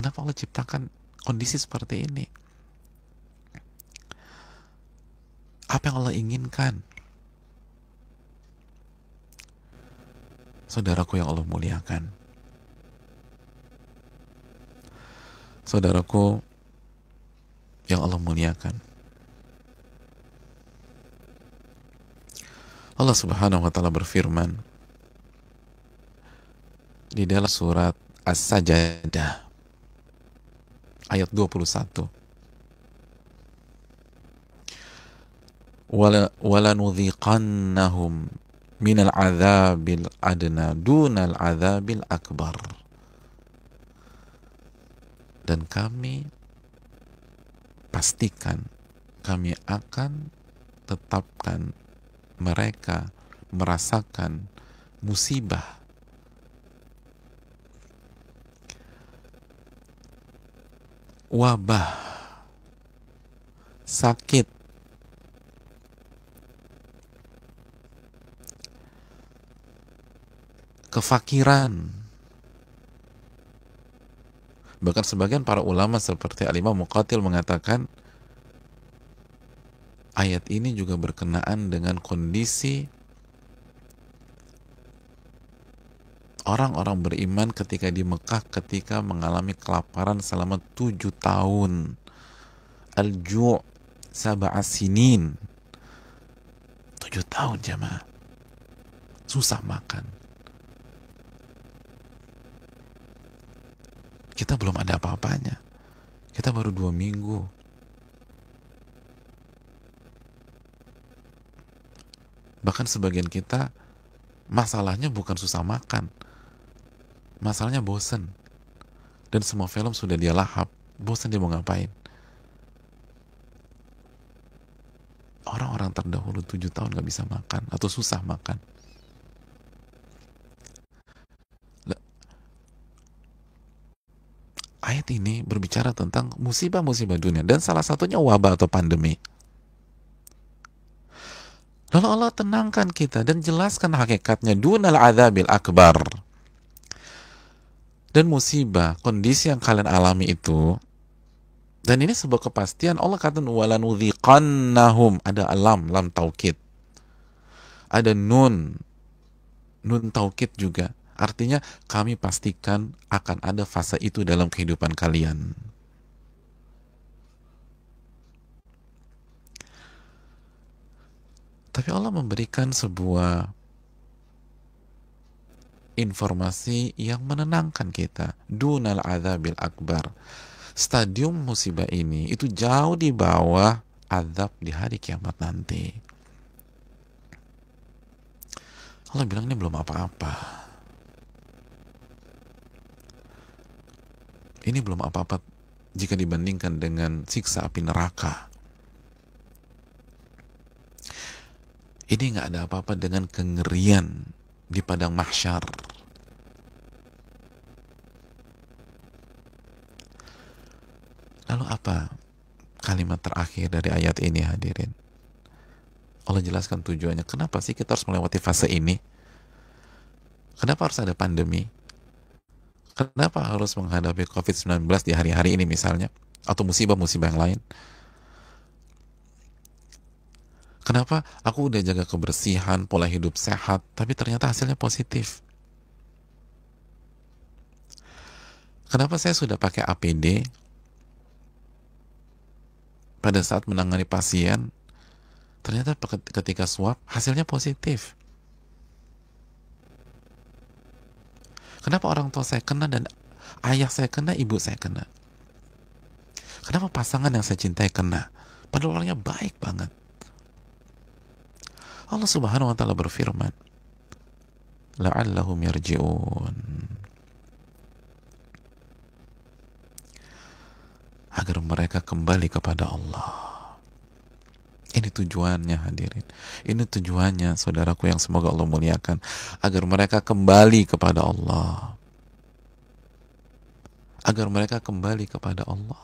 Kenapa Allah ciptakan kondisi seperti ini? Apa yang Allah inginkan? Saudaraku yang Allah muliakan, saudaraku yang Allah muliakan, Allah Subhanahu wa taala berfirman di dalam surat As-Sajdah ayat 21, walanudhiqannahum minal adzabil adna dunal adzabil akbar. Dan kami pastikan, kami akan tetapkan mereka merasakan musibah, wabah, sakit, kefakiran. Bahkan sebagian para ulama seperti Al-Imam Muqatil mengatakan ayat ini juga berkenaan dengan kondisi orang-orang beriman ketika di Mekah, ketika mengalami kelaparan selama 7 tahun. Al-ju' sab'a sinin. 7 tahun jamaah. Susah makan. Kita belum ada apa-apanya. Kita baru 2 minggu. Bahkan sebagian kita masalahnya bukan susah makan, masalahnya bosen. Dan semua film sudah dia lahap, bosen dia mau ngapain. Orang-orang terdahulu 7 tahun gak bisa makan atau susah makan. Ayat ini berbicara tentang musibah-musibah dunia, dan salah satunya wabah atau pandemi. Lalu Allah tenangkan kita dan jelaskan hakikatnya, dunal adzabil akbar. Dan musibah, kondisi yang kalian alami itu, dan ini sebuah kepastian. Allah katakan walanudhiqannahum, ada lam taukid, ada nun taukid juga. Artinya kami pastikan akan ada fase itu dalam kehidupan kalian. Tapi Allah memberikan sebuah informasi yang menenangkan kita. Dunal adzabil akbar. Stadium musibah ini itu jauh di bawah azab di hari kiamat nanti. Allah bilang ini belum apa-apa. Ini belum apa-apa jika dibandingkan dengan siksa api neraka. Ini nggak ada apa-apa dengan kengerian di padang mahsyar. Lalu apa kalimat terakhir dari ayat ini, hadirin? Allah jelaskan tujuannya. Kenapa sih kita harus melewati fase ini? Kenapa harus ada pandemi? Kenapa harus menghadapi COVID-19 di hari-hari ini misalnya? Atau musibah-musibah yang lain? Kenapa aku udah jaga kebersihan, pola hidup sehat, tapi ternyata hasilnya positif? Kenapa saya sudah pakai APD pada saat menangani pasien, ternyata ketika swab hasilnya positif? Kenapa orang tua saya kena dan ayah saya kena, ibu saya kena? Kenapa pasangan yang saya cintai kena? Padahal orangnya baik banget. Allah Subhanahu wa taala berfirman, la'allahum yarji'un. Agar mereka kembali kepada Allah. Ini tujuannya, hadirin. Ini tujuannya, saudaraku yang semoga Allah muliakan. Agar mereka kembali kepada Allah. Agar mereka kembali kepada Allah.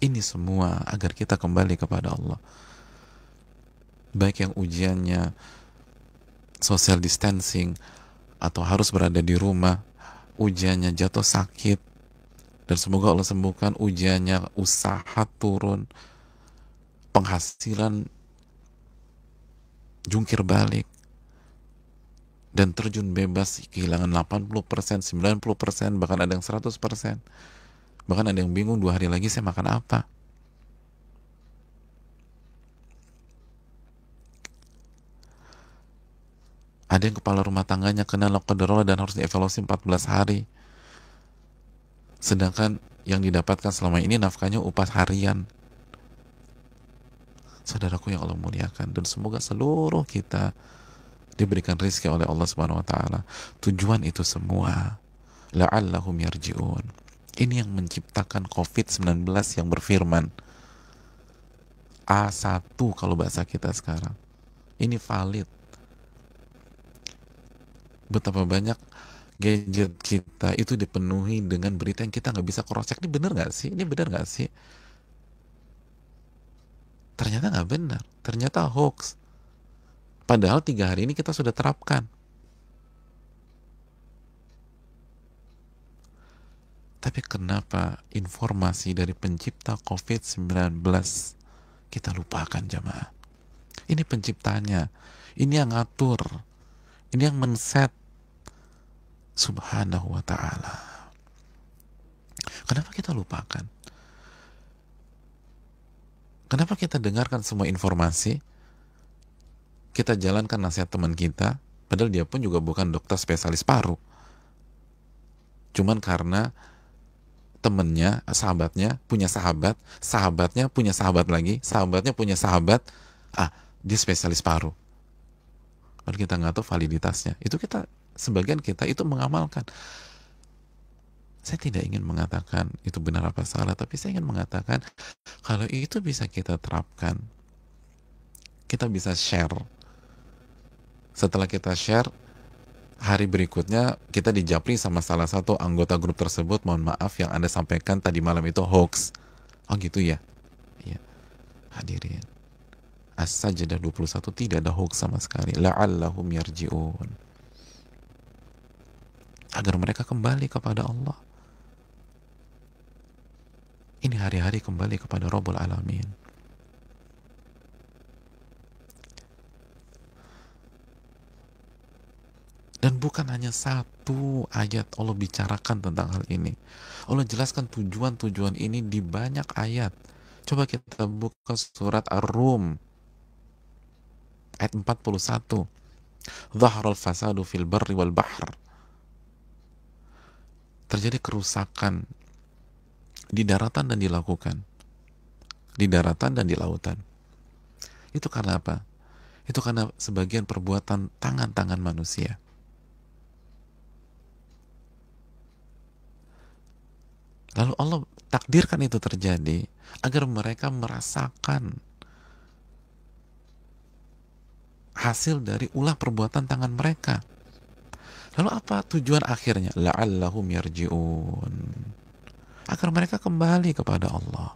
Ini semua agar kita kembali kepada Allah. Baik yang ujiannya social distancing, atau harus berada di rumah, ujiannya jatuh sakit, dan semoga Allah sembuhkan, ujiannya usaha turun, penghasilan jungkir balik, dan terjun bebas kehilangan 80%, 90%, bahkan ada yang 100%, bahkan ada yang bingung 2 hari lagi saya makan apa. Ada yang kepala rumah tangganya kena lockdown dan harus dievaluasi 14 hari, sedangkan yang didapatkan selama ini nafkahnya upah harian. Saudaraku yang Allah muliakan, dan semoga seluruh kita diberikan rezeki oleh Allah Subhanahu wa taala. Tujuan itu semua la'allahum yarji'un. Ini yang menciptakan COVID-19 yang berfirman. A1 kalau bahasa kita sekarang. Ini valid. Betapa banyak gadget kita itu dipenuhi dengan berita yang kita nggak bisa cross check. Ini benar nggak sih? Ini benar nggak sih? Ternyata nggak benar. Ternyata hoax. Padahal 3 hari ini kita sudah terapkan. Tapi kenapa informasi dari pencipta COVID-19 kita lupakan, jamaah? Ini penciptanya. Ini yang ngatur. Ini yang men-set. Subhanahu wa ta'ala. Kenapa kita lupakan? Kenapa kita dengarkan semua informasi, kita jalankan nasihat teman kita, padahal dia pun juga bukan dokter spesialis paru. Cuman karena temennya, sahabatnya, punya sahabat, sahabatnya punya sahabat lagi, sahabatnya punya sahabat, dia spesialis paru. Padahal kita nggak tahu validitasnya. Itu kita, sebagian kita itu mengamalkan. Saya tidak ingin mengatakan itu benar apa salah, tapi saya ingin mengatakan kalau itu bisa kita terapkan, kita bisa share. Setelah kita share, hari berikutnya kita dijapri sama salah satu anggota grup tersebut, mohon maaf yang Anda sampaikan tadi malam itu hoax. Oh gitu ya? Iya. Hadirin, As-Sajdah 21 tidak ada hoax sama sekali. La'allahum yarji'un. Agar mereka kembali kepada Allah. Ini hari-hari kembali kepada Rabbul Alamin. Dan bukan hanya satu ayat Allah bicarakan tentang hal ini. Allah jelaskan tujuan-tujuan ini di banyak ayat. Coba kita buka surat Ar-Rum ayat 41. Zaharal fasadu fil barri wal bahr. Terjadi kerusakan di daratan dan di lautan. Di daratan dan di lautan. Itu karena apa? Itu karena sebagian perbuatan tangan-tangan manusia. Lalu Allah takdirkan itu terjadi agar mereka merasakan hasil dari ulah perbuatan tangan mereka. Lalu apa tujuan akhirnya? La'allahum yarji'un. Agar mereka kembali kepada Allah.